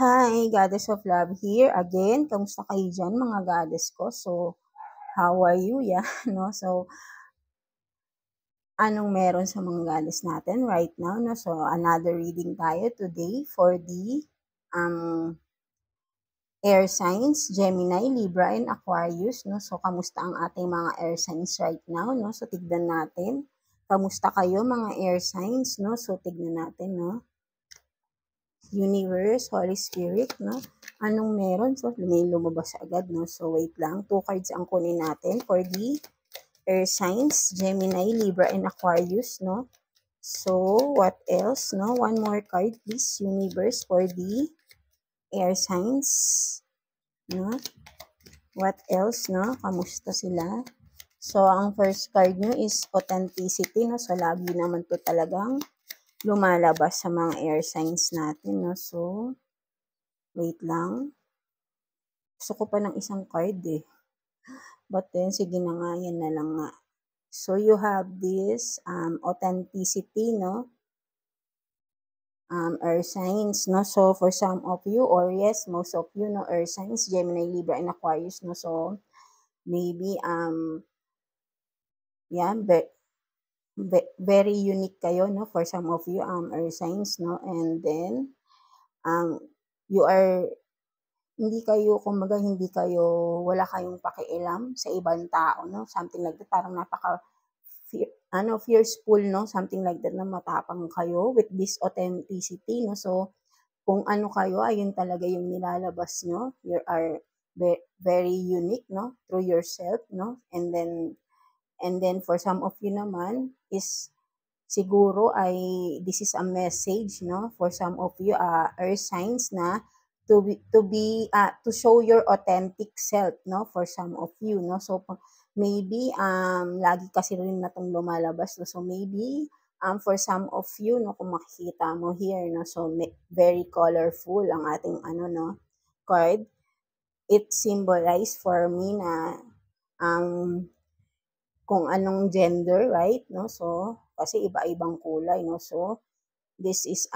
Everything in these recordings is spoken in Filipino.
Hi, Goddess of Love here again. Kamusta kayo dyan, mga goddess ko? So, how are you? Yeah, no? So, anong meron sa mga goddess natin right now, no? So, another reading tayo today for the um, air signs, Gemini, Libra, and Aquarius, no? So, kamusta ang ating mga air signs right now, no? So, tignan natin. Kamusta kayo, mga air signs, no? So, tignan natin, no? Universe, Holy Spirit, no? Anong meron? So, may lumabas agad, no? So, wait lang. 2 cards ang kunin natin for the air signs, Gemini, Libra, and Aquarius, no? So, what else, no? One more card, please, Universe, for the air signs, no? What else, no? Kamusta sila? So, ang first card nyo is authenticity, no? So, lagi naman to talagang lumalabas sa mga air signs natin, no? So, wait lang. Gusto ko pa ng isang card eh. But then, sige na nga, yan na lang nga. So, you have this authenticity, no? Earth signs, no? So, for some of you, or yes, most of you, no? Earth signs, Gemini, Libra, and Aquarius, no? So, maybe, yeah, very unique kayo, no? For some of you, Earth signs, no? And then, you are hindi kayo, kumbaga, wala kayong pakialam sa ibang tao, no? Something like that, parang fearful, no? Something like that, na matapang kayo with this authenticity, no? So, kung ano kayo, ayun talaga yung nilalabas nyo. You are very unique, no? Through yourself, no? And then for some of you naman, is siguro ay this is a message, no? For some of you, earth signs na to show your authentic self, no? For some of you, no? So maybe lagi kasi rin na tong lumalabas, no? So maybe for some of you, no, kung makikita mo here, no? So very colorful ang ating no, card. It symbolized for me na kung anong gender, right? No? So kasi iba-ibang kulay, no? So this is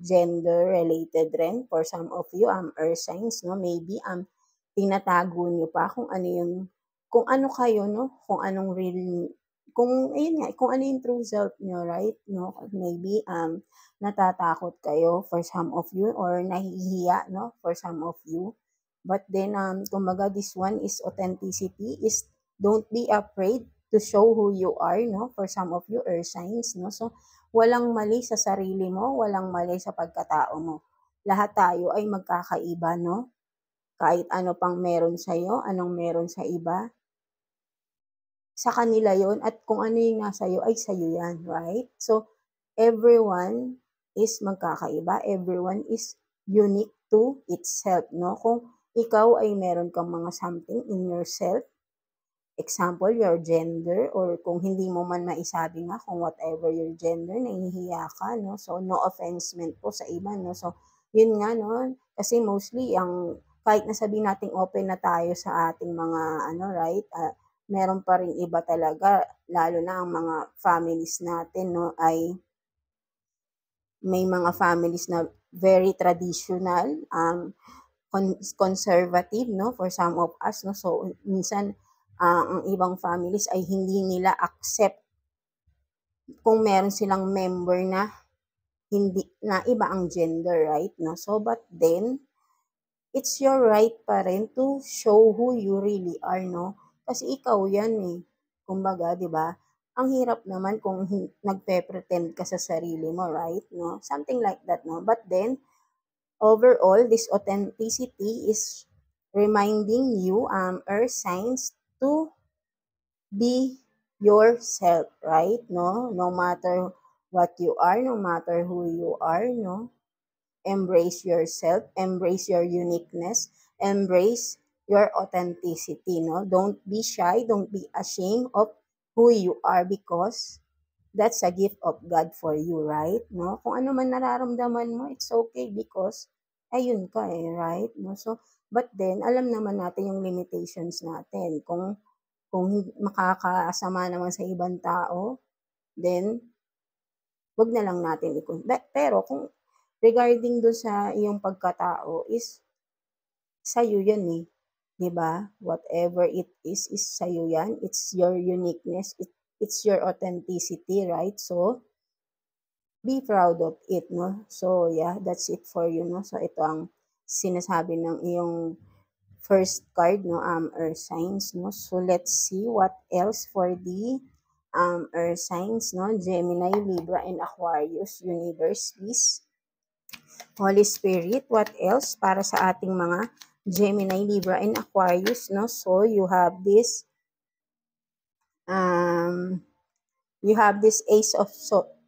gender related rin for some of you, earth signs, no? Maybe tinatago nyo pa kung ano kayo, no? Kung anong real, kung ano yung true self nyo, right? No? Maybe natatakot kayo for some of you, or nahihiya, no? For some of you. But then kumbaga, this one is authenticity, is don't be afraid to show who you are, no? For some of you, earth signs, no? So walang mali sa sarili mo, walang mali sa pagkatao mo. Lahat tayo ay magkakaiba, no? Kahit ano pang meron sa'yo, anong meron sa iba, sa kanila yon, at kung ano yung nasa iyo ay sa'yo yan, right? So, everyone is magkakaiba, everyone is unique to itself, no? Kung ikaw ay meron kang mga something in yourself, example, your gender, or kung hindi mo man maisabi nga kung whatever your gender, nahihiya ka, no? So, no offensement po sa iba, no? So, yun nga, no? Kasi mostly, kahit nasabihin nating open na tayo sa ating mga, right? Meron pa rin iba talaga, lalo na ang mga families natin, no? Ay may mga families na very traditional, conservative, no? For some of us, no? So, minsan, ang ibang families ay hindi nila accept kung meron silang member na hindi na iba ang gender, right? No? So, but then, it's your right pa rin to show who you really are, no? Kasi ikaw yan eh. Kumbaga, di ba? Ang hirap naman kung nagpe-pretend ka sa sarili mo, right? No? Something like that, no? But then, overall, this authenticity is reminding you, earth signs, to be yourself, right? No matter what you are, no matter who you are, no? Embrace yourself, embrace your uniqueness, embrace your authenticity, no? Don't be shy, don't be ashamed of who you are, because that's a gift of God for you, right? No? Kung ano man nararamdaman mo, it's okay, because ayun ka eh, right? No? So, but then, alam naman natin yung limitations natin. Kung makakasama naman sa ibang tao, then, wag na lang natin pero kung regarding dun sa iyong pagkatao is sa'yo yan eh. 'Di ba? Whatever it is sa'yo yan. It's your uniqueness. It's your authenticity, right? So, be proud of it, no? So, yeah, that's it for you, no? So, ito ang sinasabi ng iyong first card, no? Earth signs, no? So, let's see what else for the Earth signs, no? Gemini, Libra, and Aquarius, Universe, please. Holy Spirit, what else para sa ating mga Gemini, Libra, and Aquarius, no? So, you have this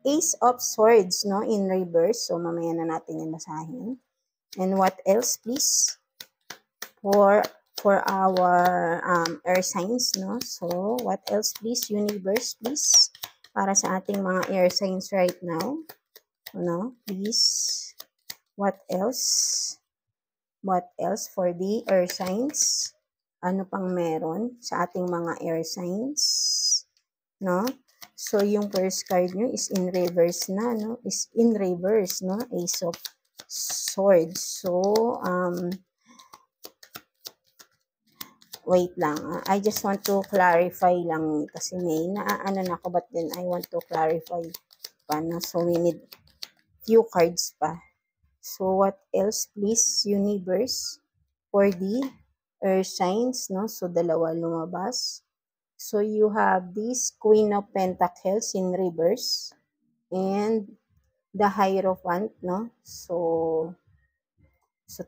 Ace of Swords, no, in reverse. So, mamaya na natin yan basahin. And what else, please? For our air signs, no? So, what else, please? Universe, please. Para sa ating mga air signs right now. No? Please. What else? What else for the air signs? Ano pang meron sa ating mga air signs? No? So, yung first card nyo is in reverse na, no? Is in reverse, no? Ace of Swords. So, wait lang. I just want to clarify lang kasi may naaano na ako, but then I want to clarify pa, no? So, we need few cards pa. So, what else, please, Universe, for the Earth signs, no? So, dalawa lumabas. So, you have this Queen of Pentacles in reverse and the Hierophant, no? So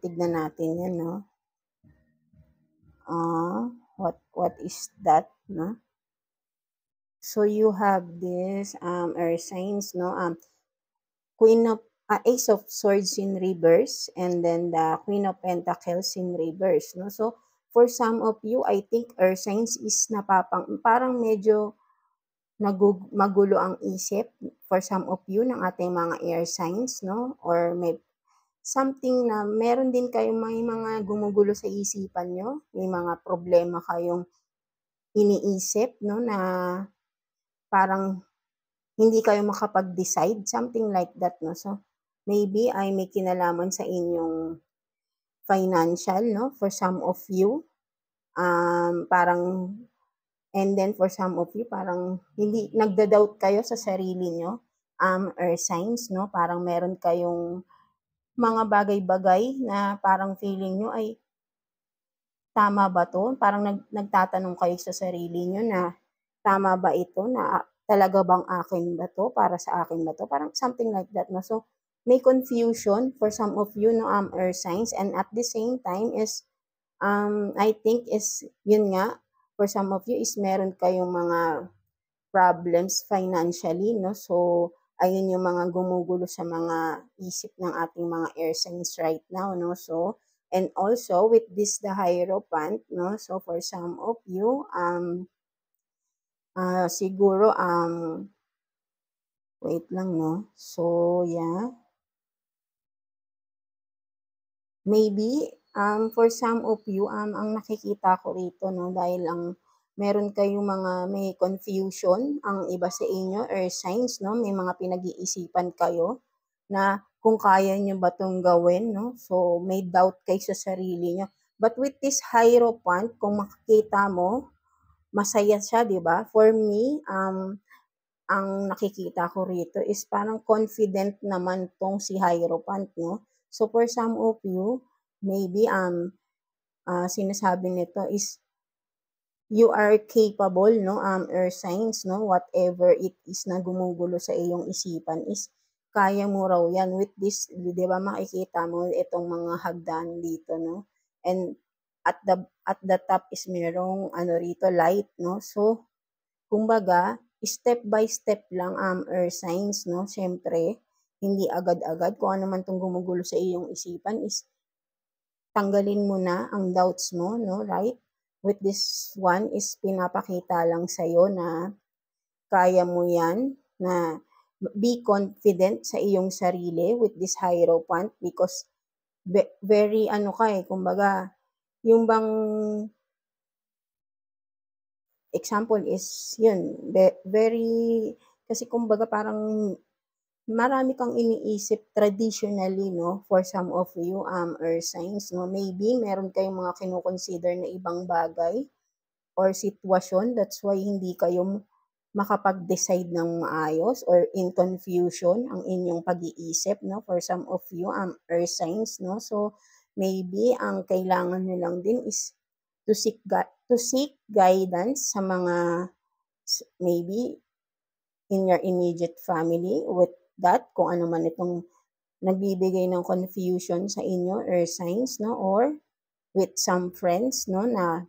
tignan natin yan, no? What is that, no? So, you have this Earth signs, no? Ace of Swords in reverse and then the Queen of Pentacles in reverse, no? So, for some of you, I think Earth signs is parang medyo magulo ang isip for some of you ng ating mga air signs, no? Or may something na meron din kayong may mga gumugulo sa isipan nyo, may mga problema kayong iniisip, no? Na parang hindi kayo makapag-decide, something like that, no? So, maybe ay may kinalaman sa inyong financial, no? For some of you, parang and then for some of you, parang hindi nagda-doubt kayo sa sarili nyo, earth signs, no? Parang meron kayong mga bagay-bagay na parang feeling nyo ay tama ba to? Parang nagtatanong kayo sa sarili nyo na tama ba ito? Na talaga bang akin ba to? Para sa akin ba to? Parang something like that, no? So, may confusion for some of you, no, earth signs, and at the same time is I think is yun nga for some of you is meron kayong mga problems financially, no? So, ayun yung mga gumugulo sa mga isip ng ating mga air signs right now, no? So, and also with this the Hierophant, no? So, for some of you, siguro, wait lang, no? So, yeah. Maybe, for some of you, ang nakikita ko rito, no, dahil meron kayong may confusion, ang iba sa inyo, earth signs, no, may mga pinag-iisipan kayo na kung kaya nyo ba itong gawin, no, so may doubt kayo sa sarili nyo. But with this Hierophant, kung makikita mo, masaya siya, di ba? For me, ang nakikita ko rito is parang confident naman tong si Hierophant, no? So, for some of you, maybe, sinasabi nito is, you are capable, no? Earth signs, no? Whatever it is na gumugulo sa iyong isipan is, kaya mo raw yan. With this, di ba, makikita mo itong mga hagdan dito, no? And, at the top is merong, rito, light, no? So, kumbaga, step by step lang earth signs, no? Siyempre, hindi agad-agad. Kung ano man itong gumugulo sa iyong isipan is tanggalin mo na ang doubts mo, no? Right? With this one is pinapakita lang sa'yo na kaya mo yan, na be confident sa iyong sarili with this Hierophant because very kumbaga, yung bang example is yun, very, kasi kumbaga parang marami kang iniisip traditionally, no, for some of you, earth signs, no, maybe meron kayong mga kino-consider na ibang bagay or sitwasyon, that's why hindi kayo makapag-decide ng maayos or in confusion ang inyong pag-iisip, no, for some of you, earth signs, no, so maybe ang kailangan niyo lang din is to seek guidance sa mga maybe in your immediate family with that, kung ano man itong nagbibigay ng confusion sa inyo or signs, no, or with some friends, no, na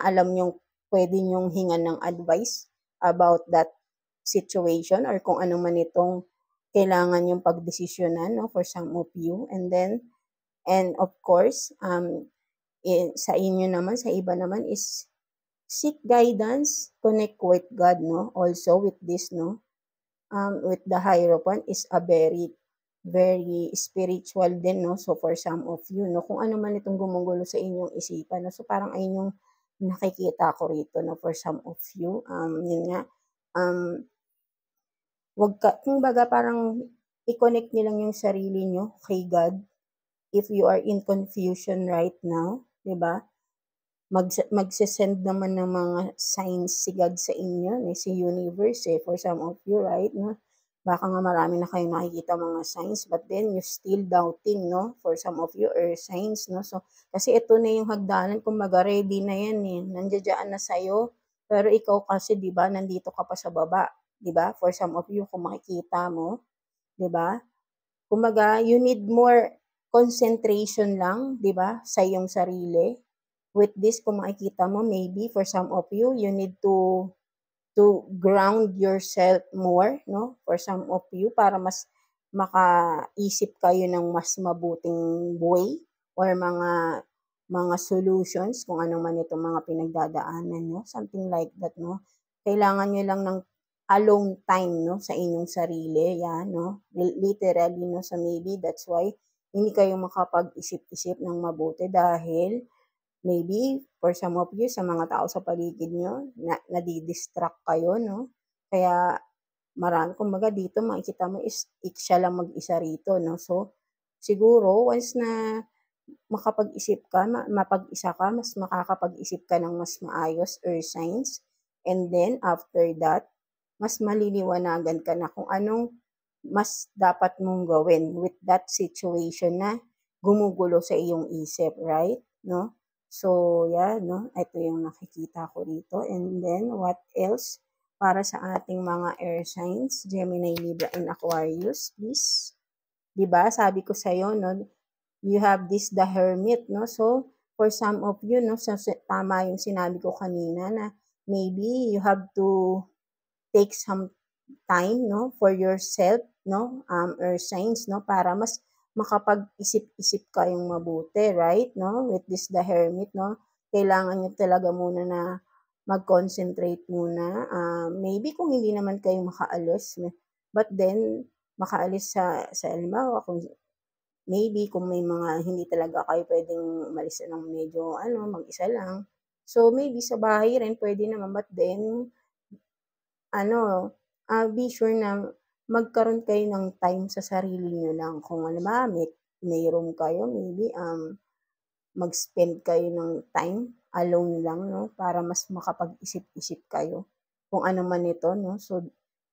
alam niyong pwede niyong hingan ng advice about that situation or kung ano man itong kailangan yung pagdesisyonan, no, for some of you. And of course, sa inyo naman, sa iba naman is seek guidance, connect with God, no, also with this, no, with the Hierophant is a very, very spiritual din, no? So, for some of you, no? Kung ano man itong gumugulo sa inyong isipan, no? So, parang ayun yung nakikita ko rito, no? For some of you, yun nga, um, kumbaga parang i-connect niyo lang yung sarili niyo kay God if you are in confusion right now, di ba? Magse-send naman ng mga signs si God sa inyo, si universe, for some of you, right, no? Baka nga marami na kayong nakikita mga signs, but then you still doubting, no? For some of you, or signs, no? So, kasi ito na yung hagdanan, kumbaga ready na yan, nandiyan na sa'yo, pero ikaw kasi, di ba, nandito ka pa sa baba, di ba? For some of you, kung makikita mo, di ba? Kumbaga, you need more concentration lang, di ba, sa iyong sarili. With this, kung makikita mo, maybe for some of you, you need to ground yourself more, no? For some of you, para mas makaisip kayo ng mas mabuting way or mga solutions kung ano man itong mga pinagdadaanan nyo, something like that, no? Kailangan nyo lang ng alone time, no, sa inyong sarili, yan, no? Literally, no? So maybe that's why hindi kayo makapag-isip-isip ng mabuti dahil maybe for some of you, sa mga tao sa paligid nyo, nadidistract kayo, no? Kaya marami, kumbaga dito makikita mo is siya lang mag-isa rito, no? So, siguro once na makapag-isip ka, mapag-isa ka, mas makakapag-isip ka ng mas maayos or signs. And then, after that, mas maliliwanagan ka na kung anong mas dapat mong gawin with that situation na gumugulo sa iyong isip, right? No? So, yeah, no? Ito yung nakikita ko rito. And then, what else? Para sa ating mga air signs, Gemini, Libra, and Aquarius, please. Diba? Sabi ko sa'yo, no? You have this the hermit, no? So, for some of you, no? Tama yung sinabi ko kanina na maybe you have to take some time, no? For yourself, no? Or signs, no? Para mas makapag-isip-isip kayong mabuti, right? No? With this the hermit, no? Kailangan nyo talaga muna na mag-concentrate muna. Maybe kung hindi naman kayo makaalis, but then, makaalis sa halimbawa, kung maybe kung may mga hindi talaga kayo pwedeng umalis ng medyo mag-isa lang. So, maybe sa bahay rin pwede naman, but then, be sure na magkaroon kayo ng time sa sarili nyo lang. Kung may room kayo, maybe, mag-spend kayo ng time alone lang, no? Para mas makapag-isip-isip kayo kung ano man ito, no? So,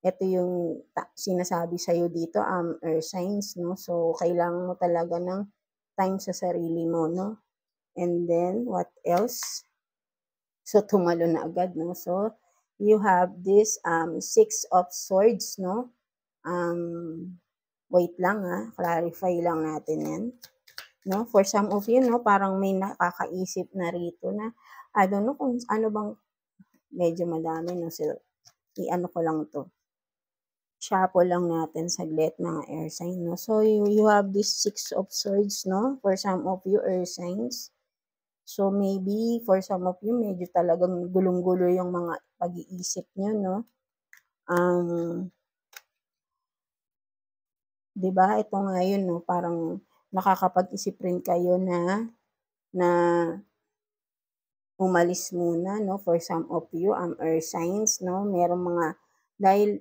ito yung sinasabi sa'yo dito, earth signs, no? So, kailangan mo talaga ng time sa sarili mo, no? And then, what else? So, tumalo na agad, no? So, you have this Six of Swords, no? Wait lang, clarify lang natin yan. No? For some of you, no, parang may nakakaisip na rito na, I don't know kung ano bang, medyo madami, no, so, i-ano ko lang to. Shuffle lang natin saglit, mga air sign, no. So, you have this Six of Swords, no, for some of you, air signs. So, maybe, for some of you, medyo talagang gulong-gulo yung mga pag-iisip nyo, no. Diba, ito nga yun, no, parang nakakapag-isip rin kayo na umalis muna, no, for some of you, earth signs, no, merong mga, dahil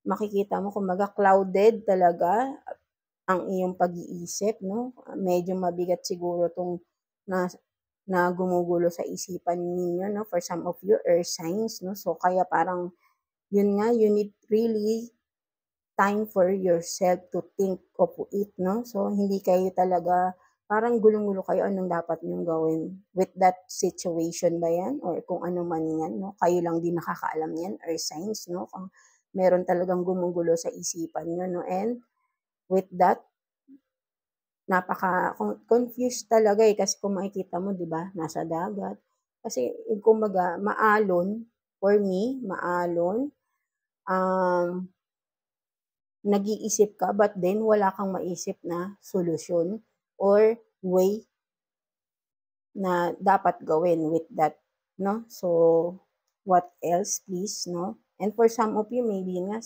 makikita mo kumbaga clouded talaga ang iyong pag-iisip, no? Medyo mabigat siguro 'tong na gumugulo sa isipan ninyo, no? For some of you, earth signs, no? So, kaya parang, yun nga, you need really time for yourself to think of it, no? So, hindi kayo talaga, parang gulong-gulo kayo, anong dapat niyong gawin with that situation ba yan? Or kung ano man yan, no? Kayo lang din nakakaalam yan, earth signs, no? Kung meron talagang gumugulo sa isipan nyo, no? And with that, napaka-confused talaga eh, kasi kung makikita mo, di ba, nasa dagat. Kasi, kumbaga, maalon, for me, maalon, nag-iisip ka, but then wala kang maisip na solusyon or way na dapat gawin with that, no? So, what else, please, no? And for some of you, maybe nga,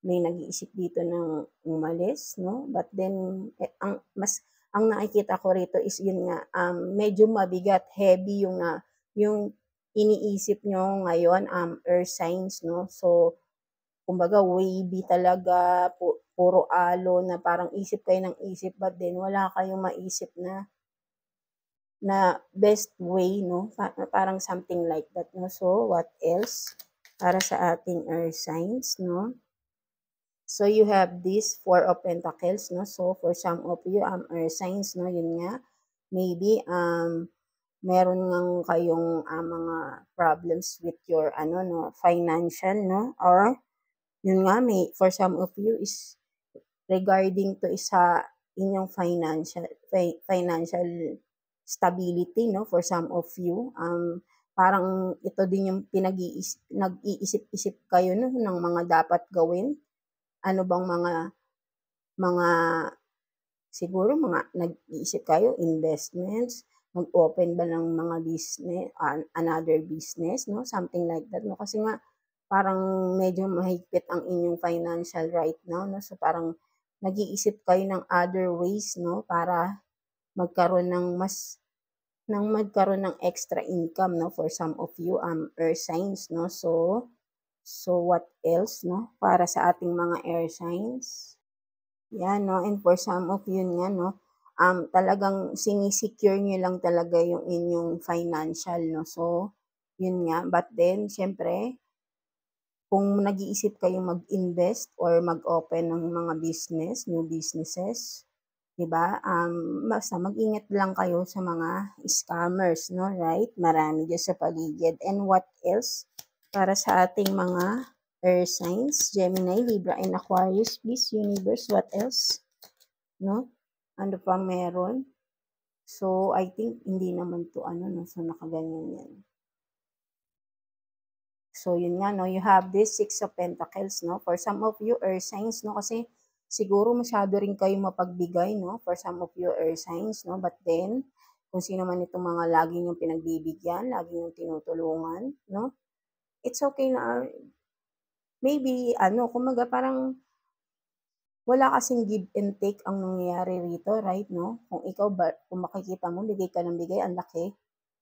may nag-iisip dito ng umalis, no? But then, ang nakikita ko rito is yun nga, medyo mabigat, heavy yung iniisip nyo ngayon, earth signs, no? So, kumbaga wavy talaga, puro alo na parang isip kayo ng isip, but then wala kayong maisip na best way, no? Parang something like that, no? So, what else para sa ating earth signs, no? So, you have this Four of Pentacles, no? So, for some of you, earth signs, no? Yun nga, maybe, meron ngang kayong mga problems with your, no, financial, no? Or, yun nga, for some of you is regarding to isa inyong financial stability, no? For some of you, parang ito din yung nag-iisip-isip kayo, no, ng mga dapat gawin. Ano bang mga siguro nag-iisip kayo, investments, mag-open ba ng mga business, another business, no? Something like that, no? Kasi nga, parang medyo mahigpit ang inyong financial right now, no? So, parang nag-iisip kayo ng other ways, no? Para magkaroon ng extra income, no? For some of you, earth signs, no? So what else, no? Para sa ating mga air signs. Yan, no? And for some of you nga, no? Talagang sinisecure nyo lang talaga yung inyong financial, no? So, yun nga. But then, syempre, kung nag-iisip kayong mag-invest or mag-open ng mga business, new businesses, diba? Basta mag-ingat lang kayo sa mga scammers, no? Right? Marami dyan sa paligid. And what else? Para sa ating mga earth signs, Gemini, Libra, and Aquarius, please, universe, what else? No? Ano pa meron? So, I think, hindi naman to, no? So, nakaganyan yan. So, yun nga, no? You have this Six of Pentacles, no? For some of you, earth signs, no? Kasi, siguro masyado rin kayo mapagbigay, no? For some of you, earth signs, no? But then, kung sino man itong mga lagi niyong pinagbibigyan, lagi niyong tinutulungan, no? It's okay na, maybe, kumaga parang, wala kasing give and take ang nangyayari rito, right, no? Kung ikaw, kung makikita mo, bigay ka ng bigay, ang laki.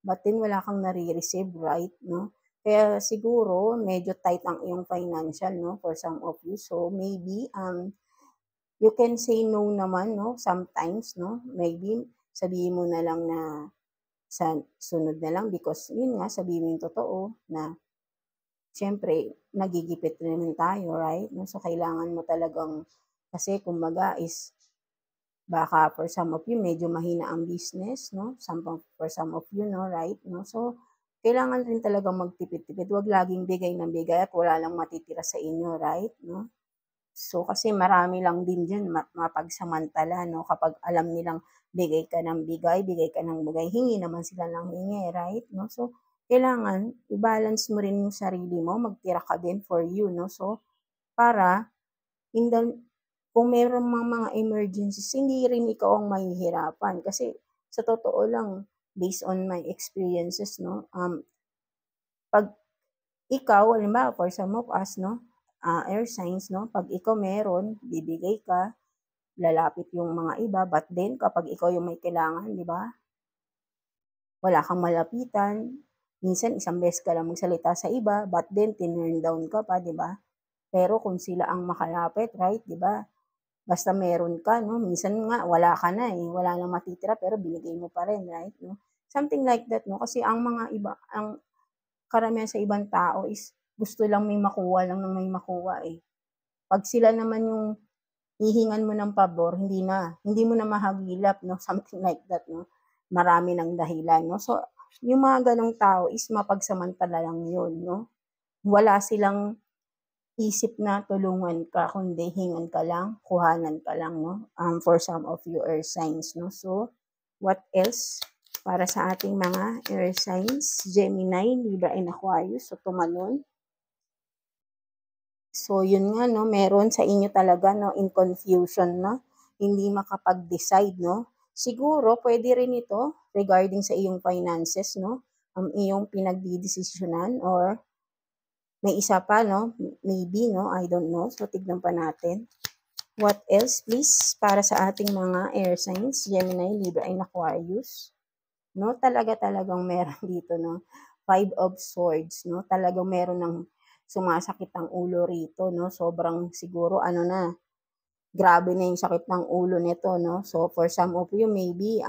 But then, wala kang nare-receive, right, no? Kaya siguro, medyo tight ang iyong financial, no? For some of you. So, maybe, you can say no naman, no? Sometimes, no? Maybe, sabihin mo na lang na sa sunod na lang because, yun nga, sabihin mo yung totoo na, syempre, nagigipit rin tayo, right? No? So, kailangan mo talagang, kasi kumbaga is, baka for some of you, medyo mahina ang business, no? For some of you, no? Right? No? So, kailangan rin talaga magtipid-tipid. Huwag laging bigay ng bigay at wala lang matitira sa inyo, right? No? So, kasi marami lang din dyan mapagsamantala, no? Kapag alam nilang bigay ka ng bigay, hingi naman sila ng hingi, right? No? So, kailangan, i-balance mo rin yung sarili mo, magtira ka din for you, no? So, para, kung mayroong mga emergencies, hindi rin ikaw ang mahihirapan. Kasi, sa totoo lang, based on my experiences, no? Pag ikaw, halimbawa, for some of us, no? Air signs, no? Pag ikaw meron, bibigay ka, lalapit yung mga iba, but then, kapag ikaw yung may kailangan, di ba? Wala kang malapitan, minsan isang beses ka lang magsalita sa iba, but then, tinurn down ka pa, di ba? Pero kung sila ang makalapit, right, 'di ba? Basta meron ka, no? Minsan nga wala ka na eh, wala nang matitira pero binigay mo pa rin, right? No? Something like that, no? Kasi ang mga iba, ang karamihan sa ibang tao is gusto lang may makuha lang ng may makuha eh. Pag sila naman yung hihingan mo ng pabor, hindi mo na mahagilap, no? Something like that, no? Marami ng dahilan, no? So, yung mga ganong tao is mapagsamantala lang yun, no? Wala silang isip na tulungan ka, kundi hingan ka lang, kuhanan ka lang, no? For some of you air signs, no? So, what else? Para sa ating mga air signs, Gemini, Libra, and Aquarius, so tumalon. So, yun nga, no, meron sa inyo talaga, no, in confusion, no, hindi makapag-decide, no. Siguro, pwede rin ito regarding sa iyong finances, no, ang iyong pinagdidesisyonan or may isa pa, no, maybe, no, I don't know. So, tignan pa natin. What else, please, para sa ating mga air signs, Gemini, Libra, and Aquarius? No, talagang meron dito, no, 5 of Swords, no, talagang meron ng sumasakit ang ulo rito, no, sobrang siguro ano na, grabe na yung sakit ng ulo nito, no. So, for some of you, maybe,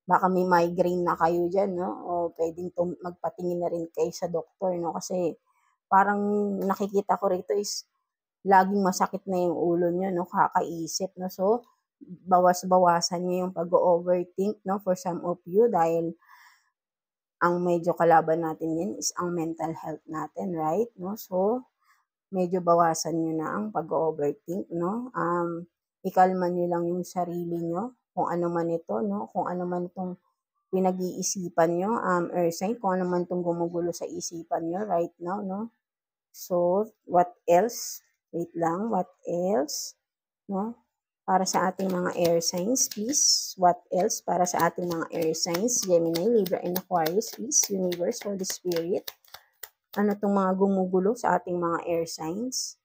baka may migraine na kayo dyan, no, o pwedeng magpatingin na rin kayo sa doktor, no, kasi parang nakikita ko rito is laging masakit na yung ulo nyo, no, kakaisip, no. So, bawas-bawasan nyo yung pag-overthink, no, for some of you, dahil ang medyo kalaban natin yan is ang mental health natin, right? No? So, medyo bawasan nyo na ang pag-overthink, no? Ikalma nyo lang yung sarili nyo, kung ano man ito, no? Kung ano man itong pinag-iisipan nyo, earth sign, kung ano man itong gumugulo sa isipan nyo right now, no? So, what else? Wait lang, what else? No? Para sa ating mga air signs, please. What else para sa ating mga air signs? Gemini, Libra, and Aquarius, please. Universe, Holy Spirit. Ano itong mga gumugulo sa ating mga air signs?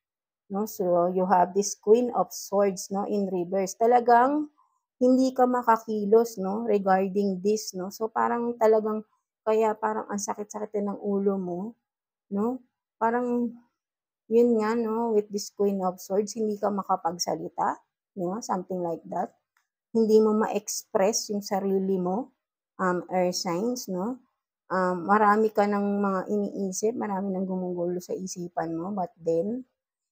No? So, you have this Queen of Swords, no, in reverse. Talagang hindi ka makakilos, no, regarding this, no. So, parang talagang, kaya parang ang sakit-sakit ng ulo mo, no. Parang, yun nga, no, with this Queen of Swords, hindi ka makapagsalita, something like that. Hindi mo ma-express yung sarili mo, air signs, no? Marami ka ng mga iniisip, marami nang gumugulo sa isipan mo, but then,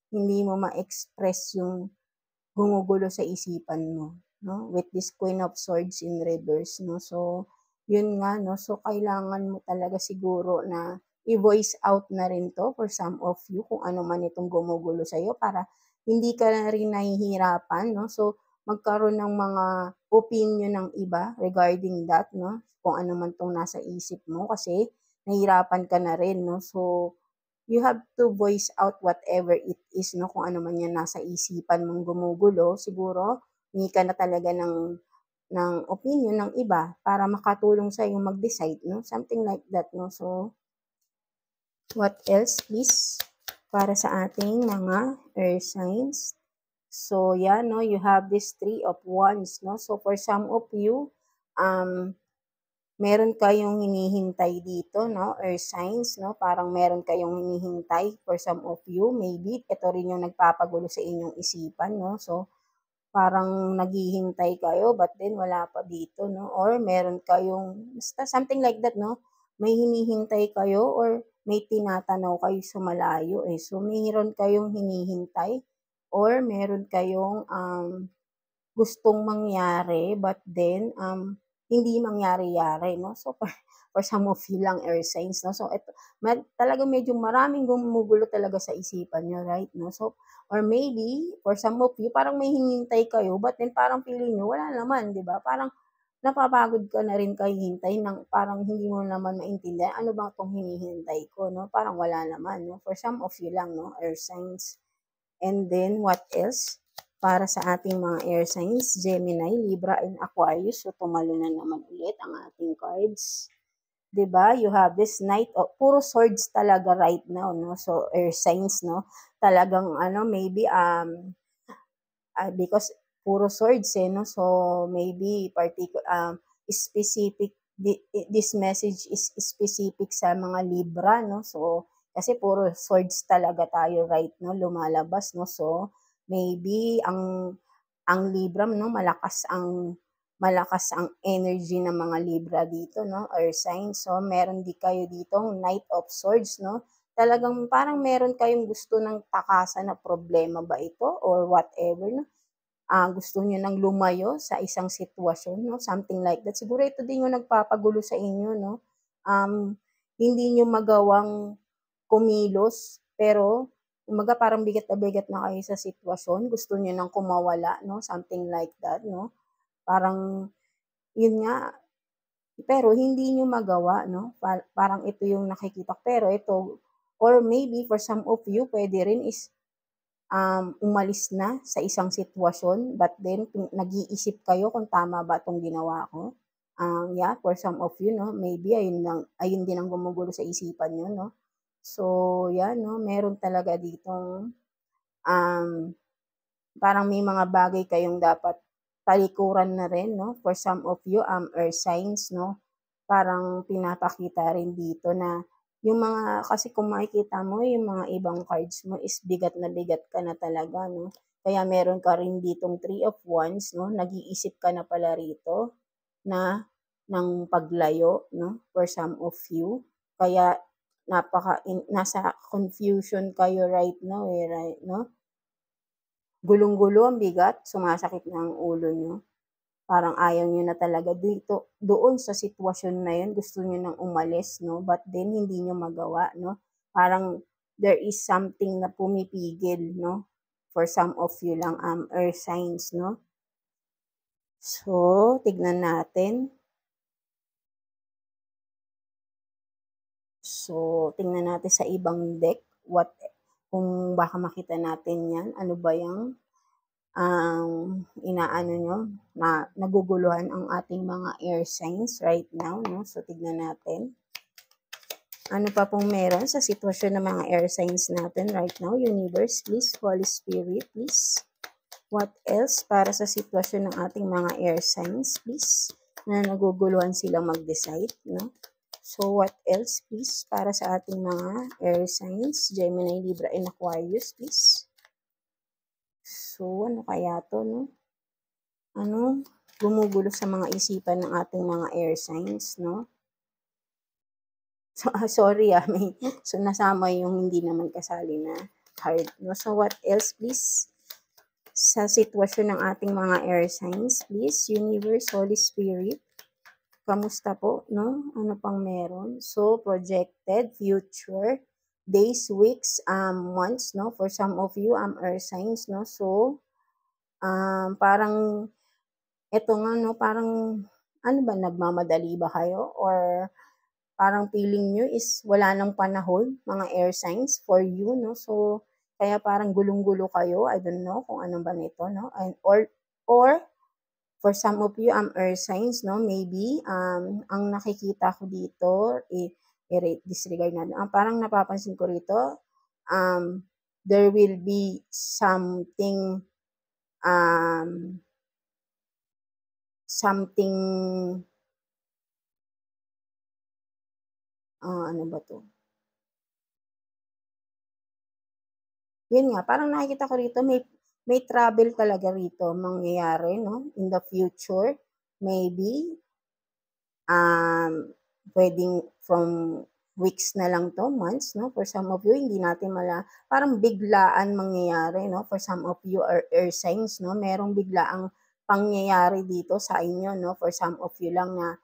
hindi mo ma-express yung gumugulo sa isipan mo, no? With this Queen of Swords in reverse, no? So, yun nga, no? So, kailangan mo talaga siguro na i-voice out na rin to for some of you kung ano man itong gumugulo sa'yo para hindi ka na rin nahihirapan, no? So, magkaroon ng mga opinion ng iba regarding that, no? Kung ano man itong nasa isip mo kasi nahihirapan ka na rin, no? So, you have to voice out whatever it is, no? Kung ano man yan nasa isipan mong gumugulo, siguro, hindi ka na talaga ng opinion ng iba para makatulong sa iyo mag-decide, no? Something like that, no? So, what else, please? Para sa ating mga air signs. So, yeah, no? You have this 3 of Wands, no? So, for some of you, meron kayong hinihintay dito, no? Earth signs, no? Parang meron kayong hinihintay for some of you. Maybe ito rin yung nagpapagulo sa inyong isipan, no? So, parang naghihintay kayo but then wala pa dito, no? Or meron kayong, basta something like that, no? May hinihintay kayo or may tinatanaw kayo sa malayo, eh. So, meron kayong hinihintay or meron kayong gustong mangyari but then hindi mangyari-yari, no? So, for some of you lang air signs, no? So, ito, talagang medyo maraming gumugulo talaga sa isipan nyo, right? No? So, or maybe, for some of you, parang may hinihintay kayo, but then parang feeling nyo, wala naman, di ba? Parang napapagod ka na rin kayo hintay ng parang hindi mo naman maintindihan, ano bang itong hinihintay ko, no? Parang wala naman, no? For some of you lang, no? Air signs. And then, what else? Para sa ating mga air signs, Gemini, Libra, and Aquarius. So, tumalo na naman ulit ang ating cards. 'Di ba? You have this Knight of, puro swords talaga right now, no? So, air signs, no? Talagang, maybe, because puro swords, eh, no? So, maybe, specific, this message is specific sa mga Libra, no? So, Kasi puro swords talaga tayo right now lumalabas, no? So, maybe ang Libra, no, malakas ang energy ng mga Libra dito, no, Earth sign. So, meron di kayo ditong Knight of Swords, no? Talagang parang meron kayong gusto ng takasan na problema ba ito or whatever, no? Gusto niyo nang lumayo sa isang sitwasyon, no? Something like that. Siguro ito din yung nagpapagulo sa inyo, no? Hindi niyo magawang kumilos, pero kumbaga parang bigat na bigat na kayo sa sitwasyon, gusto niyo nang kumawala, no? Something like that, no? Parang, yun nga, pero hindi niyo magawa, no? Parang ito yung nakikita. Pero ito, or maybe for some of you, pwede rin is umalis na sa isang sitwasyon, but then nag-iisip kayo kung tama ba itong ginawa ko. Yeah, for some of you, no, maybe ayun din ang gumugulo sa isipan niyo, no. So, yan, no, meron talaga ditong um, parang may mga bagay kayong dapat talikuran na rin, no. For some of you, earth signs, no, parang pinapakita rin dito na yung mga, kasi kung makikita mo, yung mga ibang cards mo is bigat na bigat ka na talaga, no? Kaya meron ka rin ditong 3 of Wands, no? Nag-iisip ka na pala rito na ng paglayo, no? For some of you. Kaya nasa confusion kayo right now, right, no? Gulong-gulo, ang bigat, sumasakit na ang ulo nyo. Parang ayaw niyo na talaga dito, doon sa sitwasyon na yun, gusto niyo nang umalis, no? But then, hindi niyo magawa, no? Parang there is something na pumipigil, no? For some of you lang, earth signs, no? So, tignan natin. So, tingnan natin sa ibang deck, kung baka makita natin yan, ano ba yung ang inaano nyo, na naguguluhan ang ating mga air signs right now, no? So, tignan natin. Ano pa pong meron sa sitwasyon ng mga air signs natin right now? Universe, please. Holy Spirit, please. What else para sa sitwasyon ng ating mga air signs, please? Na naguguluhan silang mag-decide, no? So, what else, please, para sa ating mga air signs? Gemini, Libra, and Aquarius, please. So, ano kaya to, no? Ano? Gumugulo sa mga isipan ng ating mga air signs, no? So, sorry, so nasama yung hindi naman kasali na card, no? So, what else, please? Sa sitwasyon ng ating mga air signs, please, Universe, Holy Spirit, kamusta po, no? Ano pang meron? So, projected, future, days, weeks, months, no? For some of you, earth signs, no? So, parang, eto nga, no? Parang, ano ba, nagmamadali ba kayo? Or, parang feeling nyo is wala nang panahon, mga air signs, for you, no? So, kaya parang gulong-gulo kayo. I don't know kung ano ba nito, no? And, or, for some of you, earth signs, no, maybe, ang nakikita ko dito, disregard na, parang napapansin ko rito, there will be something, ano ba to? Yun nga, parang nakikita ko rito, may travel talaga rito mangyayari, no, in the future, maybe, pwedeng from weeks na lang to, months, no? For some of you, hindi natin parang biglaan mangyayari, no? For some of you are air signs, no? Merong biglaang pangyayari dito sa inyo, no? For some of you lang na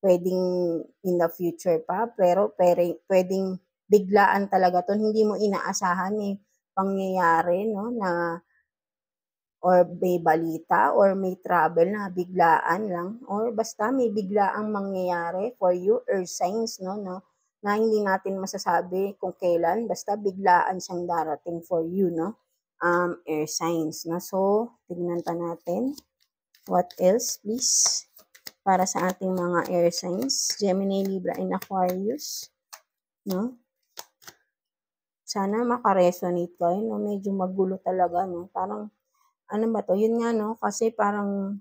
pwedeng in the future pa, pero pwedeng biglaan talaga to, hindi mo inaasahan pangyayari, no? Na or may balita or may travel na biglaan lang or basta may biglaang mangyayari for you, earth signs, no, na hindi natin masasabi kung kailan, basta biglaan siyang darating for you, no, air signs, no. So, tignan pa natin. What else, please? Para sa ating mga air signs, Gemini, Libra, and Aquarius, no. Sana makaresonate kayo, no, medyo magulo talaga, no, parang ano ba to? Yun nga, no? Kasi parang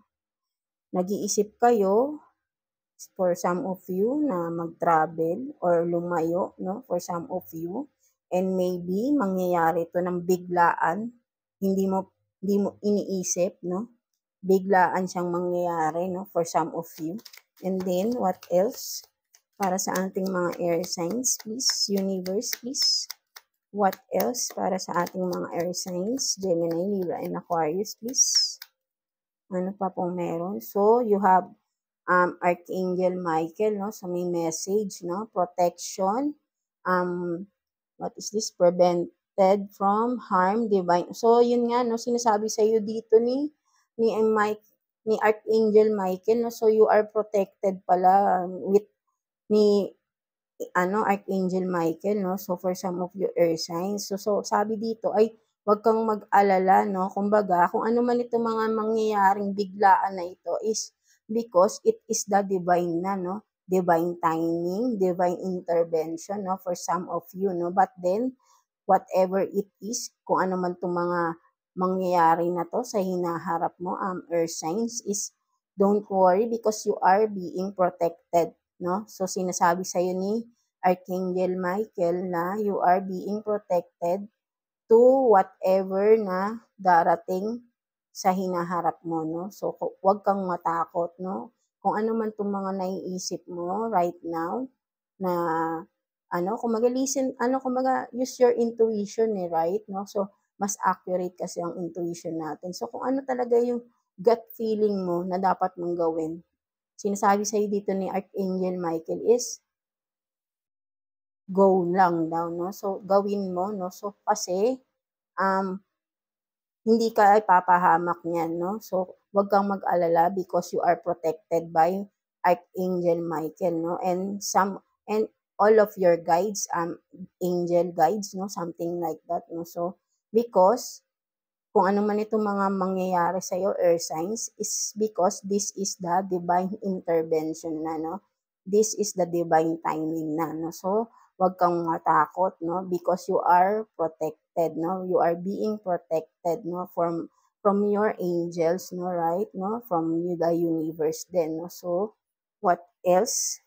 nag-iisip kayo for some of you na mag-travel or lumayo, no, for some of you. And maybe mangyayari ito ng biglaan, hindi mo iniisip, no? Biglaan siyang mangyayari, no, for some of you. And then, what else? Para sa ating mga air signs, please, universe, please. What else para sa ating mga air signs? Gemini, Libra, and Aquarius, please. Ano pa pong meron? So, you have Archangel Michael, no? So, may message, no? Protection. What is this? Prevented from harm, divine. So, yun nga, no? Sinasabi sa iyo dito ni Archangel Michael, no? So, you are protected pala with ni Archangel Michael, no? So, for some of you air signs. So sabi dito ay huwag kang mag-alala, no? Kumbaga, kung ano man itong mga mangyayaring biglaan na ito is because it is the divine na, no? Divine timing, divine intervention, no? For some of you, no? But then, whatever it is, kung ano man itong mga mangyayari na to sa hinaharap mo, air signs, is don't worry because you are being protected, no? So, sinasabi sa iyo ni Archangel Michael na you are being protected to whatever na darating sa hinaharap mo, no? So, huwag kang matakot, no? Kung ano man itong mga naiisip mo right now na kumaga use your intuition right, no? So, mas accurate kasi ang intuition natin. So, kung ano talaga yung gut feeling mo na dapat mong gawin, sinasabi sa'yo dito ni Archangel Michael is, go lang daw, no? So, gawin mo, no? So, kasi, hindi ka ipapahamak niyan, no? So, huwag kang mag-alala because you are protected by Archangel Michael, no? And all of your guides, angel guides, no? Something like that, no? So, because kung ano man itong mga mangyayari sa iyo, air signs, is because this is the divine intervention na, no? This is the divine timing na, no? So, huwag kang matakot, no? Because you are protected, no? You are being protected, no? From your angels, no? Right, no? From the universe din, no? So, what else?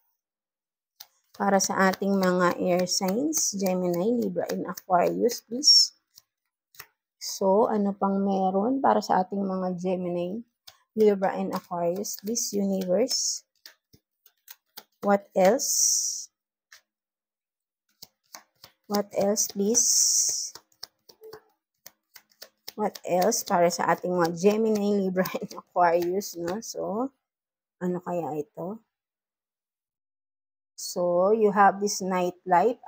Para sa ating mga air signs, Gemini, Libra, and Aquarius, please. So, ano pang meron para sa ating mga Gemini, Libra, and Aquarius, please, universe. What else? What else, please? What else para sa ating mga Gemini, Libra, and Aquarius, no? So, ano kaya ito? So, you have this nightlife,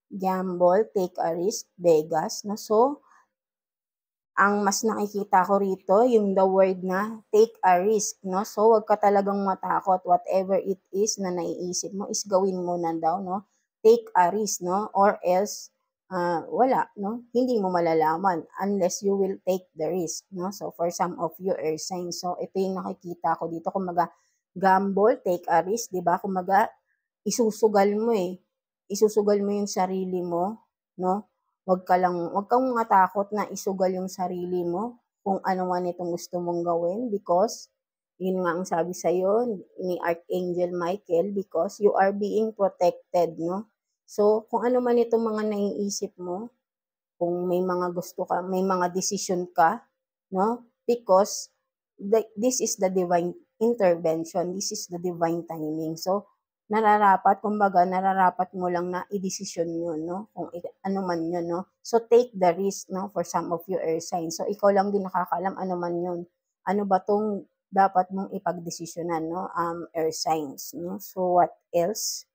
gamble, take a risk, Vegas, no? So, ang mas nakikita ko rito, yung the word na take a risk, no? So, wag ka talagang matakot. Whatever it is na naiisip mo is gawin mo na daw, no? Take a risk, no? Or else, wala, no? Hindi mo malalaman unless you will take the risk, no? So, for some of you air signs. So, ito yung nakikita ko dito. Kumaga, gamble, take a risk, di ba? Kumaga, isusugal mo Isusugal mo yung sarili mo, no? Huwag kang matakot na isugal yung sarili mo kung ano man itong gusto mong gawin because yun nga ang sabi sa iyo ni Archangel Michael because you are being protected, no? So, kung ano man itong mga naiisip mo, kung may mga gusto ka, may mga decision ka, no? Because this is the divine intervention, this is the divine timing. So, nararapat mo lang na i-desisyon yun, no? Kung ano man yun, no? So, take the risk, no? For some of your air signs. So, ikaw lang din nakakaalam ano man yun. Ano ba tong dapat mong ipagdesisyonan, no? Air signs, no? So, what else?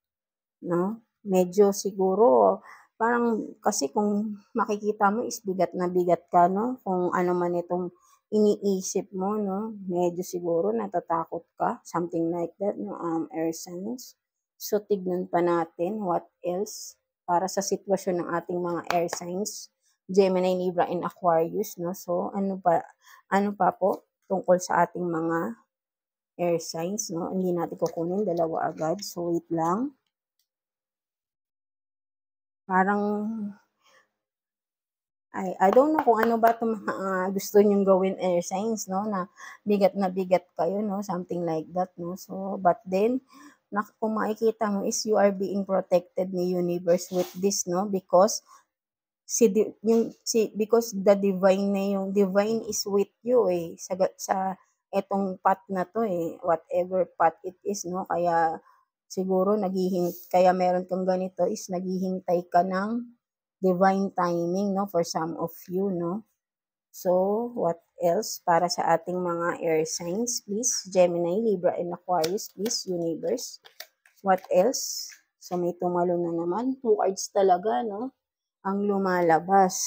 No? Medyo siguro, parang, kasi kung makikita mo is bigat na bigat ka, no? Kung ano man itong iniisip mo, no? Medyo siguro natatakot ka, something like that, no? Air signs. So, tignan pa natin what else para sa sitwasyon ng ating mga air signs, Gemini, Libra, and Aquarius, no? So, ano pa po tungkol sa ating mga air signs, no? Hindi natin kukunin, dalawa agad. So, wait lang. Parang I don't know kung ano ba itong mga gusto nyong gawin air signs, no, na bigat kayo, no, something like that, no. So, but then, kung makikita mo is you are being protected ni universe with this, no, because because the divine na yung divine is with you eh sa etong path na to eh, whatever path it is, no, kaya siguro kaya meron kang ganito is naghihintay ka ng divine timing, no, for some of you, no. So, what else para sa ating mga air signs, please? Gemini, Libra, and Aquarius, please, universe. What else? So, may tumalo na naman. 2 cards talaga, no, ang lumalabas.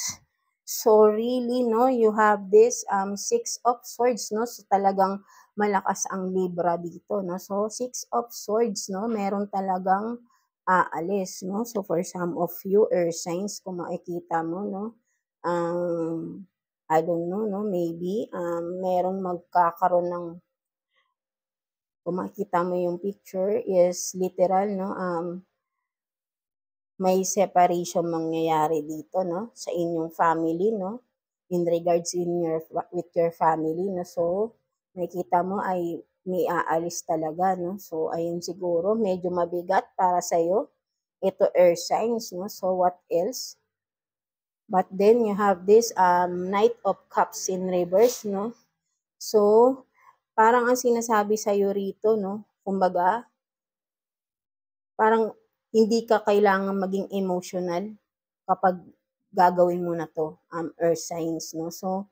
So, really, no, you have this 6 of Swords, no, so talagang malakas ang Libra dito, no. So, 6 of Swords, no, meron talagang aalis, no. So, for some of you, air signs, kung makikita mo, no, I don't know, no, maybe merong magkakaroon ng, kung makikita mo yung picture is literal, no, may separation mangyayari dito, no, sa inyong family, no, in regards with your family, no. So, makikita mo ay may aalis talaga, no. So, ayun siguro, medyo mabigat para sa'yo. Ito, air signs, no. So, what else? But then, you have this Knight of Cups in reverse, no. So, parang ang sinasabi sa'yo rito, no, kumbaga, parang hindi ka kailangan maging emotional kapag gagawin mo na to, earth signs, no. So,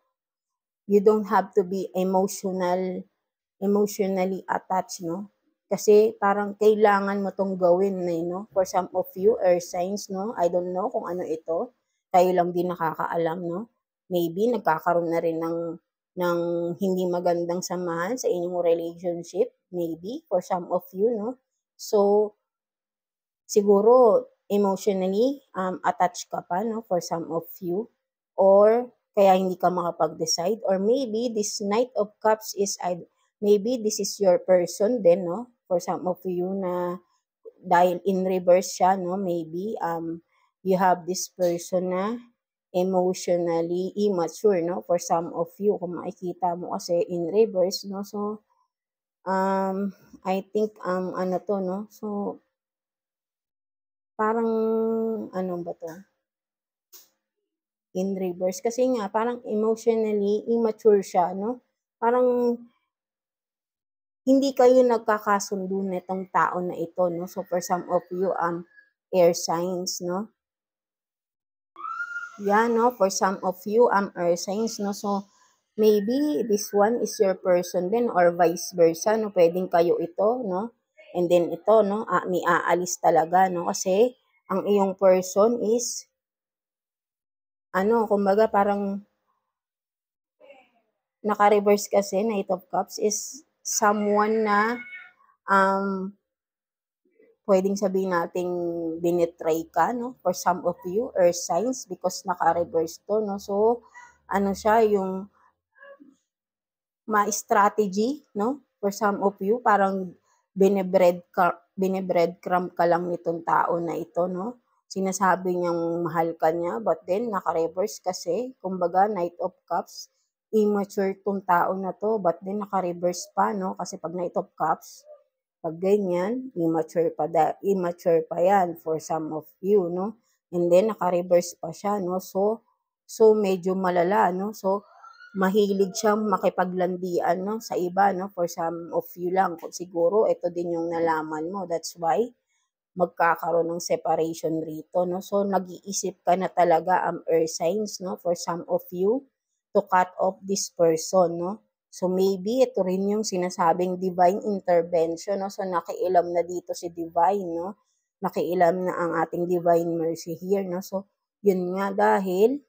you don't have to be emotionally attached, no. Kasi parang kailangan mo tong gawin na, no. For some of you, earth signs, no, I don't know kung ano ito. Kayo lang din nakakaalam, no. Maybe nagkakaroon na rin ng hindi magandang samahan sa inyong relationship, maybe for some of you, no. So, siguro emotionally attached ka pa, no, for some of you, or kaya hindi ka makapag-decide, or maybe this Knight of Cups is maybe this is your person din, no, for some of you na dahil in reverse siya, no, maybe you have this person na emotionally immature, no, for some of you, kung makikita mo kasi in reverse, no. So, I think ano to, no, so parang ano ba 'to? In reverse kasi nga parang emotionally immature siya, 'no? Parang hindi kayo nagkakasundo nitong tao na ito, 'no? So, for some of you, air signs, 'no? Yeah, 'no? For some of you, air signs, 'no? So, maybe this one is your person din or vice versa, 'no? Puwedeng kayo ito, 'no? And then ito, 'no? May aalis talaga, 'no? Kasi ang iyong person is ano, kumbaga parang naka-reverse kasi, Knight of Cups is someone na pwedeng sabihin nating binitray ka, no, for some of you, earth signs, because naka-reverse to, no. So, ano siya, yung ma-strategy, no, for some of you, parang binebreadcrumb ka lang nitong tao na ito, no. Sinasabi niyang mahal ka niya, but then naka-reverse kasi, kumbaga, Knight of Cups, immature tong tao na to, but then naka-reverse pa, no, kasi pag Knight of Cups, pag ganyan, immature pa yan for some of you, no. And then naka-reverse pa siya, no. So medyo malala, no. So mahilig siyang makipaglandian, no, sa iba, no, for some of you lang. Siguro ito din yung nalaman mo. That's why magkakaroon ng separation rito, no. So nag-iisip ka na talaga earth signs, no, for some of you to cut off this person, no. So maybe ito rin yung sinasabing divine intervention, no. So nakialam na dito si divine, no. Nakialam na ang ating divine mercy here, no. So yun nga, dahil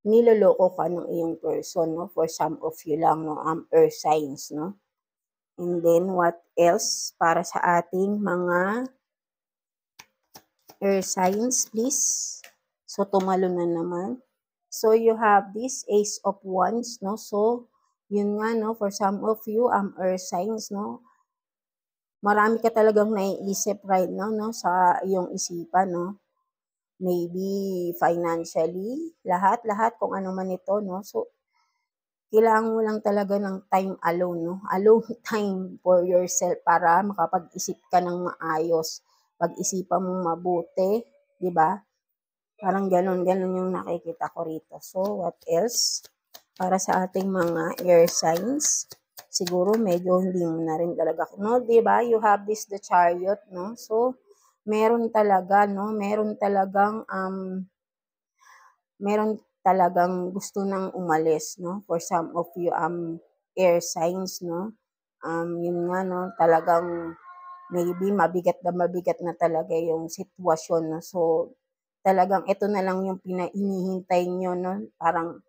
niloloko ka ng iyong person, no, for some of you lang, no, earth signs, no. And then what else para sa ating mga air signs, please? So tumalo na naman. So you have this Ace of Wands, no. So yun nga, no, for some of you earth signs, no, marami ka talagang naiisip right now, no, sa iyong isipan, no. maybe financially, lahat kung ano man ito, no? So, kailangan mo lang talaga ng time alone, no? Alone time for yourself para makapag-isip ka ng maayos. Pag-isipan mong mabuti, di ba? Parang ganun yung nakikita ko rito. So, what else? Para sa ating mga air signs, siguro medyo hindi mo na rin talaga, no? Di ba? You have this, the chariot, no? So, meron talaga, no? Meron talagang gusto nang umalis, no? For some of you, air signs, no? Yun nga, no? Talagang maybe mabigat na talaga yung sitwasyon, no? So, talagang ito na lang yung hinihintay nyo, no? Parang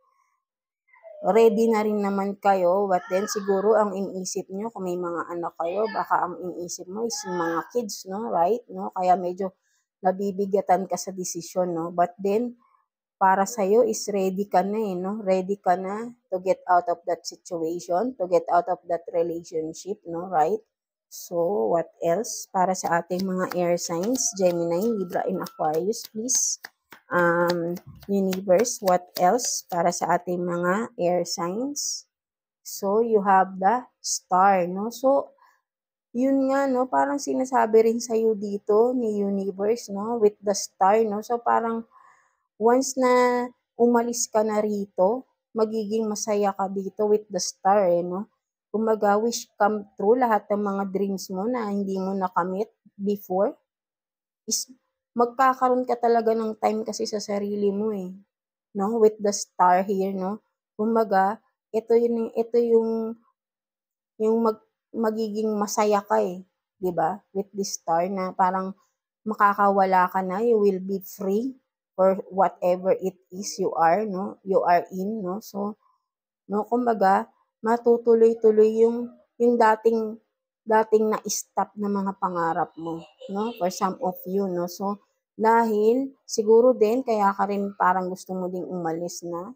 ready na rin naman kayo, but then siguro ang iniisip nyo, kung may mga anak kayo, baka ang iniisip mo is yung mga kids, no? Right? No? Kaya medyo nabibigatan ka sa desisyon, no? But then, para sa'yo is ready ka na eh, no? Ready ka na to get out of that situation, to get out of that relationship, no? Right? So, what else? Para sa ating mga air signs, Gemini, Libra, and Aquarius, please. Universe, what else? Para sa ating mga air signs. So, you have the star, no? So, yun nga, no? Parang sinasabi rin sa'yo dito ni Universe, no? With the star, no? So, parang once na umalis ka na rito, magiging masaya ka dito with the star, eh, no? Kumbaga, wish come true, lahat ng mga dreams mo na hindi mo nakamit before, is magkakaroon ka talaga ng time kasi sa sarili mo, eh, no? With the star here, no? Kumbaga, ito yung magiging masaya ka, eh, 'di ba? With this star na parang makakawala ka na, you will be free for whatever it is you are, no? You are in, no? So, no, kumbaga, matutuloy-tuloy yung dating na-stop na mga pangarap mo, no? For some of you, no? So, dahil siguro din kaya ka rin parang gusto mo ding umalis na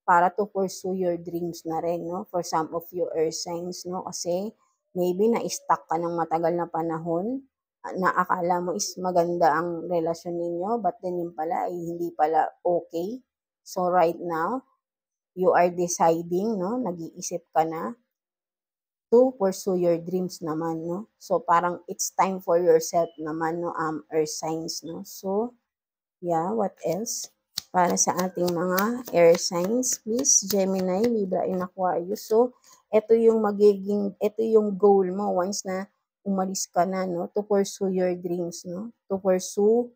para to pursue your dreams na rin, no? For some of you earth signs, no? Kasi maybe na-stuck ka ng matagal na panahon, na akala mo is maganda ang relasyon ninyo, but then yung pala ay hindi pala okay. So right now, you are deciding, no? Nag-iisip ka na to pursue your dreams naman, no? So parang it's time for yourself naman, no? Earth signs, no? So, yeah, what else? Para sa ating mga air signs, please, Gemini, Libra, and Aquarius. So, ito yung goal mo once na umalis ka na, no? To pursue your dreams, no? To pursue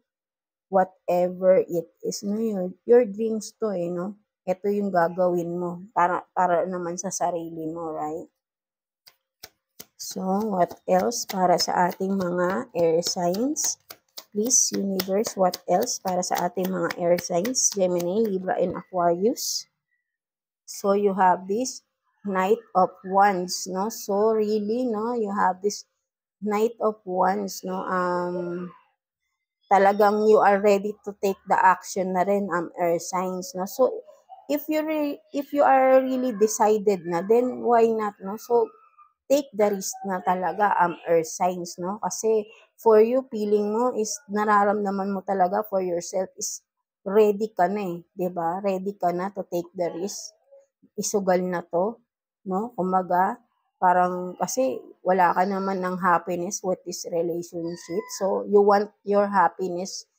whatever it is, no? Your dreams to, eh, no? Ito yung gagawin mo para naman sa sarili mo, right? So, what else para sa ating mga air signs? Please, Universe, what else para sa ating mga air signs? Gemini, Libra, and Aquarius. So, you have this Knight of Wands, no? So, really, no? You have this Knight of Wands, no? Talagang you are ready to take the action na rin, air signs, no? So, if you are really decided na, then why not, no? So, take the risk na talaga, earth signs, no? Kasi for you, feeling mo is nararamdaman mo talaga for yourself is ready ka na, eh, 'di ba? Ready ka na to take the risk. Isugal na to, no? Kumbaga, parang kasi wala ka naman ng happiness with this relationship. So, you want your happiness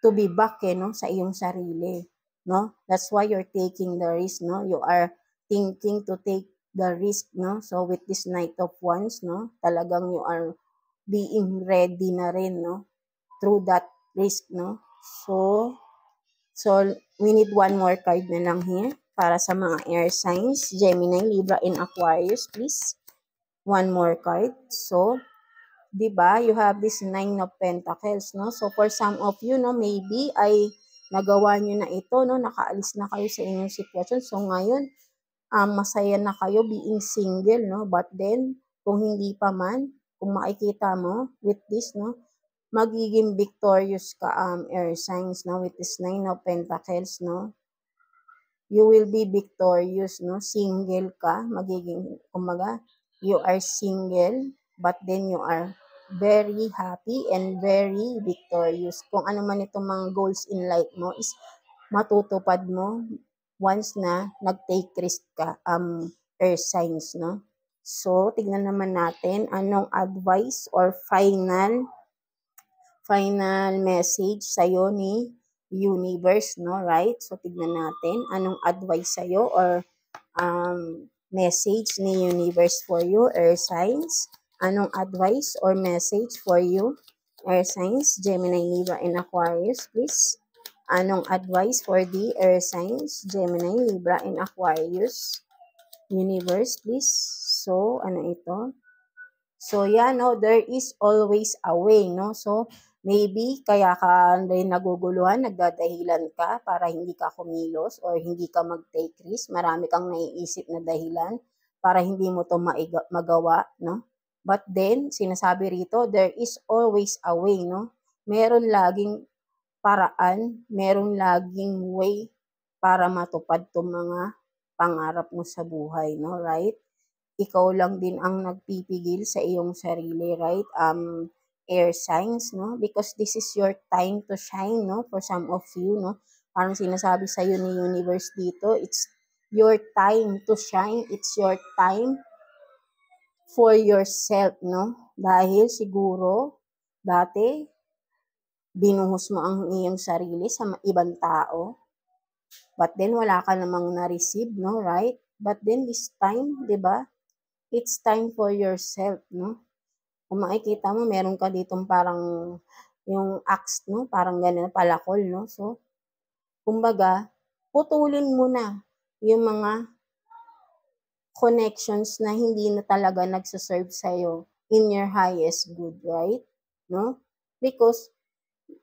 to be back, eh, no? Sa iyong sarili, no? That's why you're taking the risk, no? You are thinking to take the risk, no? So, with this Knight of Wands, no? Talagang you are being ready na rin, no? Through that risk, no? So, we need one more card na lang here para sa mga air signs, Gemini, Libra, and Aquarius, please. One more card. So, 'di ba, you have this Nine of Pentacles, no? So, for some of you, no, maybe ay nagawa nyo na ito, no? Nakaalis na kayo sa inyong sitwasyon. So, ngayon, masaya na kayo being single, no? But then, kung hindi pa man, kung makikita mo with this, no? Magiging victorious ka, air signs, no? With this Nine of Pentacles, no? You will be victorious, no? Single ka, kumbaga, you are single, but then you are very happy and very victorious. Kung ano man itong mga goals in life mo is matutupad mo once na nag-take risk ka, earth signs, no? So, tignan naman natin anong advice or final message sa'yo ni universe, no? Right? So, tignan natin anong advice sa'yo or message ni universe for you, air signs. Anong advice or message for you, air signs, Gemini, Libra, and Aquarius, please? Anong advice for the air signs, Gemini, Libra, and Aquarius? Universe, please. So, ano ito? So, yeah, no, there is always a way, no? So, maybe kaya ka rin naguguluhan, nagdadahilan ka para hindi ka kumilos or hindi ka mag-take risk. Marami kang naiisip na dahilan para hindi mo to magawa, no? But then, sinasabi rito, there is always a way, no? Meron laging paraan, meron laging way para matupad tong mga pangarap mo sa buhay, no? Right? Ikaw lang din ang nagpipigil sa iyong sarili, right? Air signs, no? Because this is your time to shine, no? For some of you, no? Parang sinasabi sa iyo ni universe dito, it's your time to shine. It's your time for yourself, no? Dahil siguro, dati, binuhos mo ang iyong sarili sa ibang tao. But then, wala ka namang na-receive, no? Right? But then, this time, di ba? It's time for yourself, no? Kung makikita mo, meron ka ditong parang yung axe, no? Parang ganun, palakol, no? So, kumbaga, putulin mo na yung mga connections na hindi na talaga nagsaserve sa'yo in your highest good, right? No? Because,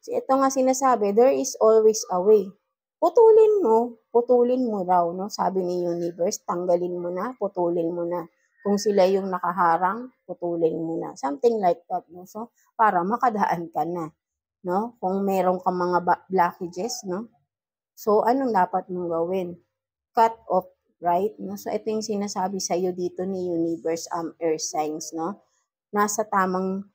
ito nga sinasabi, there is always a way. Putulin mo raw, no? Sabi ni universe, tanggalin mo na, putulin mo na. Kung sila yung nakaharang, putulin mo na. Something like that, no? So, para makadaan ka na, no? Kung meron ka mga blockages, no? So, anong dapat mong gawin? Cut off, right? No? So, ito yung sinasabi sa iyo dito ni universe, earth signs, no? Nasa tamang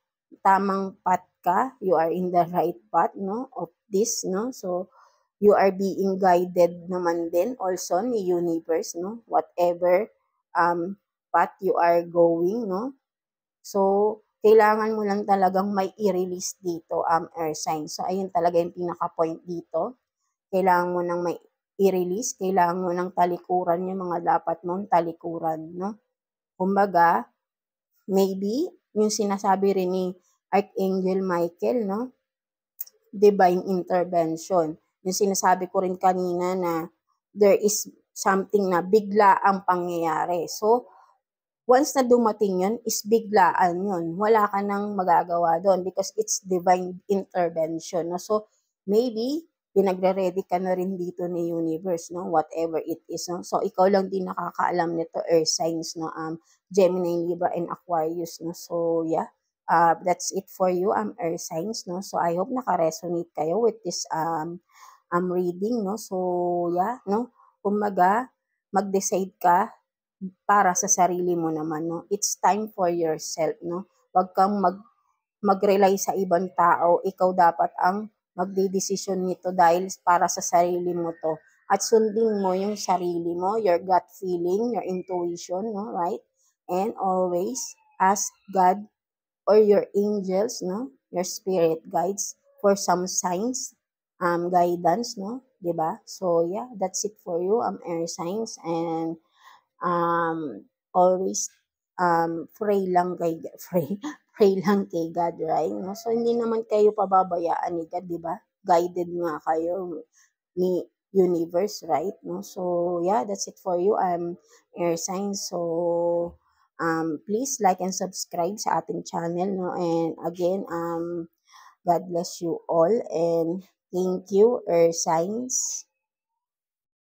path ka, you are in the right path, no? Of this, no? So, you are being guided naman din also ni universe, no? Whatever path you are going, no? So, kailangan mo lang talagang may i-release dito, air sign. So, ayun talaga yung pinaka-point dito. Kailangan mo nang may i-release, kailangan mo nang talikuran yung mga dapat mong talikuran, no? Kumbaga, maybe, yung sinasabi rin ni Archangel Michael, no? Divine intervention. Yung sinasabi ko rin kanina na there is something na bigla ang pangyayari. So, once na dumating yun, is biglaan yun. Wala ka nang magagawa doon because it's divine intervention. No? So, maybe, pinagre-ready ka na rin dito ni universe, no? Whatever it is. No? So, ikaw lang din nakakaalam nito, earth signs, no? Gemini, Libra, and Aquarius. No? So, yeah. That's it for you, earth signs, no? So, I hope naka-resonate kayo with this reading, no? So, yeah, no? Kumbaga, mag-decide ka para sa sarili mo naman, no? It's time for yourself, no? Huwag kang mag-rely sa ibang tao. Ikaw dapat ang magdedesisyon nito dahil para sa sarili mo to. At sundin mo yung sarili mo, your gut feeling, your intuition, no? Right? And always ask God or your angels, no? Your spirit guides for some signs, guidance, no? 'Di ba? So, yeah, that's it for you, air signs, and always pray lang kay pray lang kay God, right? No? So, hindi naman kayo pababayaan ni God, 'di ba? Guided nga kayo ni universe, right? No? So, yeah, that's it for you, air signs. So, please like and subscribe sa ating channel, no? And again, God bless you all and thank you, earth signs.